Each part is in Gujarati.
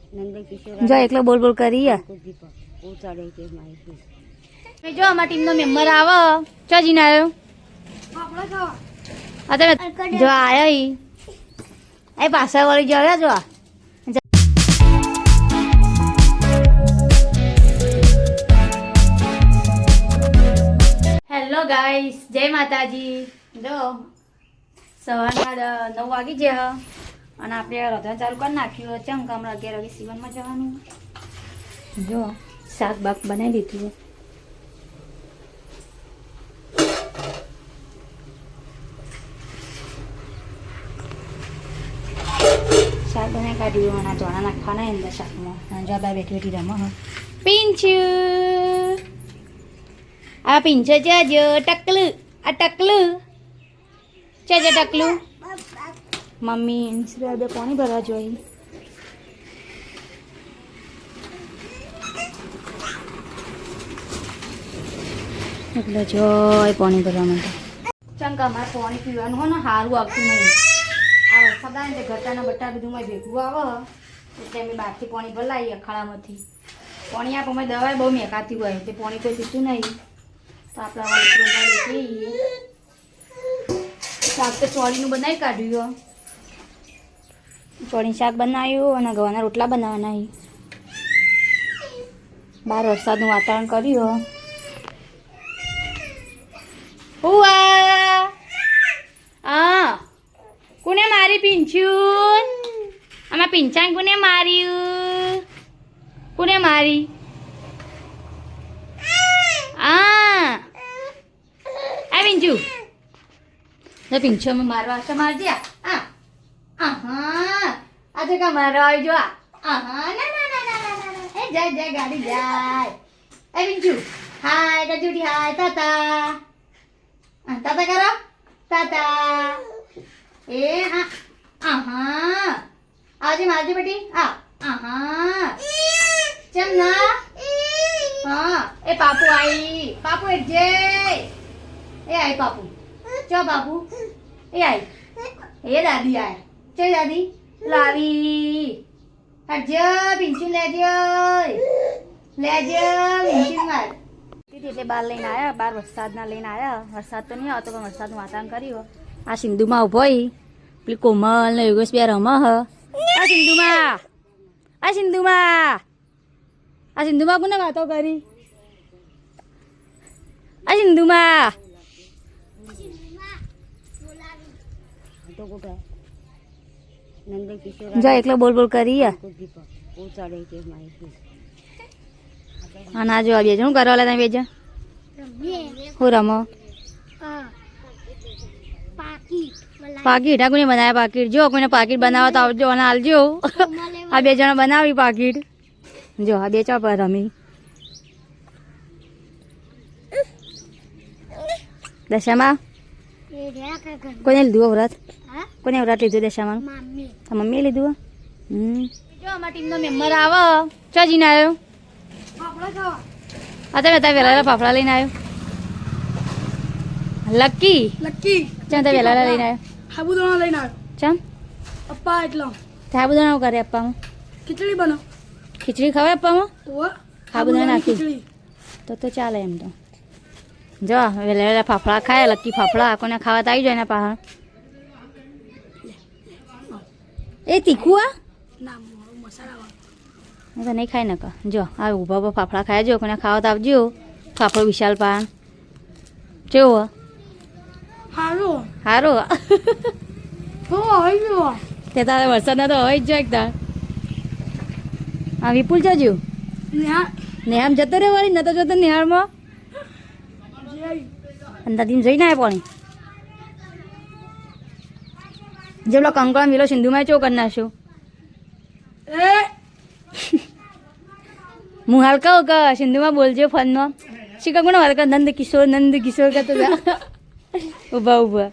જો એકલો બોલ બોલ કરી જો અમારા ટીમનો મેમ્બર આવો ચો જીને આવ્યો જો આયો ઈ એ પાછળ વળી જો જો હેલો ગાઈસ જય માતાજી જો સવારના 9 વાગી ગયા અને આપણે રધા ચાલુ કરી નાખ્યું ચમ કે હમણાં 11 વાગે સીવનમાં જવાનું જો શાક બાક બનાવી દીધું શાક બનાવી કાઢ્યું અને ચણા નાખવાના અંદર શાકમાં અને જો બે બેઠી બેઠી રમો પિંચું આ પિંચો છે જો ટકલું આ ટકલું છે જે ટકલું મમ્મી ઇન્સ્ટા બે પાણી ભરવા જોઈ એટલે જોઈ પાણી ભરવા માટે ચંકા અમારે પાણી પીવાનું હોય ને સારું આવતું નહીં આ વરસાદ આવે ને ગટાના બટા બધું ભેગું આવે એટલે અમે બહારથી પાણી ભરાઈએ અખાડામાંથી પાણી આપો અમે દવાઈ બહુ મેકાતી હોય તે પાણી કોઈ પીતું નહીં તો આપણા પીએ શાક તો ચોળીનું બનાવી કાઢ્યું ચોળી શાક બનાવ્યું અને ગવાના રોટલા બનાવવાના બહાર વરસાદનું વાતાવરણ કર્યું હા કોને મારી પિંચુન આમાં પિંચાન કોને માર્યું કોને મારી આ પિંચુ પિંચુ અમે મારવા હશે મારજે આ આજે કા મારો આવજો ના એ જાય જાય ગાડી જાય એ પિંચુ હાય કજુડી હાય તાતા તાતા કરો તાતા એ આવજે મારજે બેટી ચમ ના હા એ પાપુ આઈ પાપુ એ જે એ આઈ પાપુ ચો બાપુ એ આઈ એ દાદી આય ચો દાદી લાવી હટજો પિંચુ લેજો પિંચુ માર એટલે બહાર લઈને આવ્યા બહાર વરસાદના લઈને આવ્યા વરસાદ તો નહીં આવતો પણ વરસાદનું વાતાવરણ કર્યું આ સિંધુમાં ઉભો પેલી કોમલ ને યોગેશ બે રમ આ સિંધુમાં કોને વાતો કરી આ સિંધુમાં જો એકલો બોલ બોલ કરી અને જો બે જણ કરવા તમે બે જણ હું રમો પાકીટ આ કોને બનાવ્યા પાકીટ જો કોઈને પાકીટ બનાવો તો આવજો અને હાલજો આ બે જણા બનાવી પાકીટ જો આ બે ચા પર રમી દશામાં કોને લીધું વ્રત કોને વ્રત લીધું દશામાં મમ્મીએ લીધું જો અમારા ટીમનો મેમ્બર આવો ચો જીને આવ્યો અત્યારે વેલા ફાફડા લઈને આવ્યો લકી ચમ તે વેલા લઈને આવ્યો સાબુદાણા લઈને આવ્યો ચમ અપ્પા એટલો સાબુદાણા કરે અપ્પામાં ખીચડી બનાવ ખીચડી ખવાય અપ્પામાં સાબુદાણા નાખી ખીચડી તો ચાલે એમ તો જો વેલા ફાફડા ખાય લકી ફાફડા કોને ખાવા તો આવી જાય એના પાહા એ તીખું ના મસાલા તો નહીં ખાય ને કા જો આ ઊભા ઊભા ફાફડા ખાય જો કોને ખાવા તો આવજો ફાફડો વિશાલ પાન કેવો સારું તે તારે વરસાદના તો હોય જ જો એકદમ આ વિપુલ જજો નેહામ જતો રે વાળી નતો જતો નિહાળમાં અંદાજીને જઈને આવે પાણી જેટલો કંકણ મિલો સિંધુમાં ચો કરી નાખ્યો હું હાલ કહું કે સિંધુમાં બોલજો ફોનમાં શીખા કોને વાત કર નંદ કિશોર કરતો ઉભા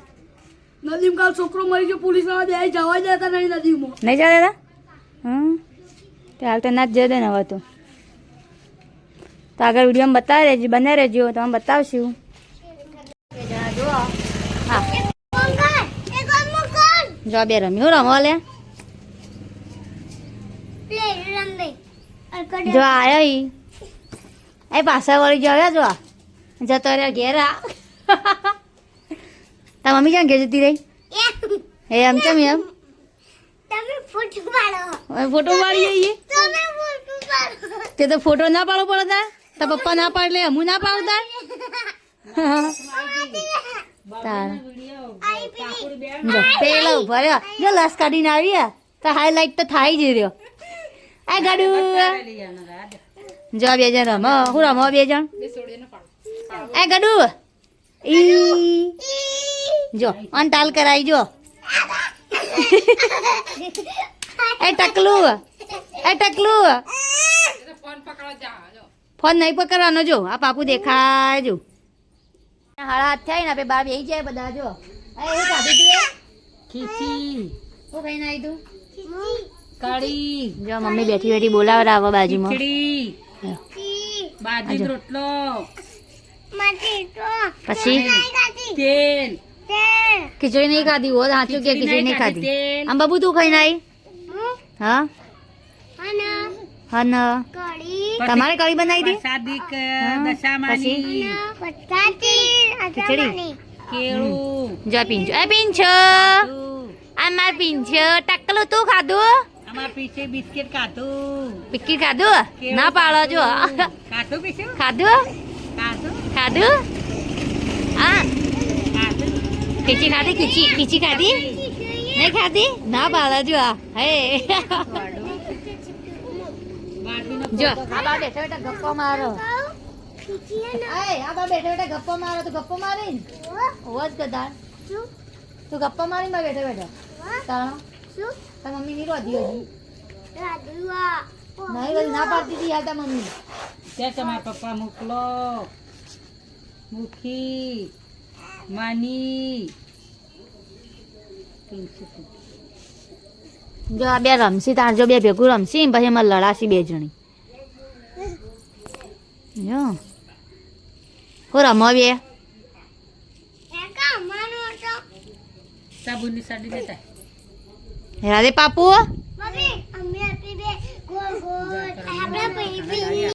નદીમ કાલ છોકરો મરી ગયો પોલીસ વાળા જવા દેતા નહીં નદીમાં નહીં જવા દેતા તે હાલ તો ના જ જવા દે ને હવે તો આગળ વિડીયોમાં બતાવી રહેજો બને રહેજો તમે બતાવશું હા જો બે રમ્યું રમો લે જો આયો ઈ એ પાછા વળી જવ્યા જો જતો રહ્યો ઘેર આ તાર મમ્મી ક્યાં ઘેર જતી રહી એમ કેમ એમ ફોટો પાડી જઈએ તે તો ફોટો ના પાડવો પડે તાર પપ્પા ના પાડે એટલે હું ના પાડતા જો પેલા ઉભા રહ્યો જો લસ કાઢીને આવી તો હાઈલાઈટ તો થાય જ રહ્યો આ ગાડું જો બે જણ રમો હું રમો બે જણ એ ગાડુ ઈ જો અન તાલ કરાઈ જો એ ટકલું ફોન નહીં પકડવાનો જો આ પાપુ દેખાય જો હાડા હાથ થાય ને આપણે બાર બેસી જાય બધા જો એવું ખાધું તું ખીચી શું ખાઈને આવી તું કઢી જો મમ્મી બેઠી બેઠી બોલાવે આવો બાજુમાં બાજરી રોટલો પછી તેલ ખીચડી નહીં ખાધી હો સાચું કે ખીચડી નહીં ખાધી આમ બાબુ તું ખાઈને આવી હા હન તમારે કઢી બનાવી હતી સાદિક દશામાની ખીચડી કેળું જો પીંછો એ પીંછો આ માર પીંછો ટકલું તું ખાધું અમાર પીછે બિસ્કિટ ખાધું પિક્કી ખાધું ના પાડો જો ખાધું પીછું ખાધું ખાધું ખાધું હા ખાધું ખીચી ખાધી ખીચી ખાધી નહીં ખાધી ના પાડો જો હે જો આ બા બેઠો બેઠા ગપ્પો મારો આ બા બેઠો બેઠા ગપ્પો મારો તો ગપ્પો મારી ને હોજ ગદાર તું ગપ્પો મારી બા બેઠો બેઠો તાણો તાર મમ્મી ની રોધી હજી નહીં રોધી ના પાડતી હતી યાર તાર મમ્મી ત્યાં તમારા પપ્પા મોકલો મુખી માની જો આ બે રમસી તાર જો બે ભેગું રમસી ને પછી એમાં લડાશી બે જણી જો હું રમો બે સાબુની સાડી લેતા રાધે પાપુ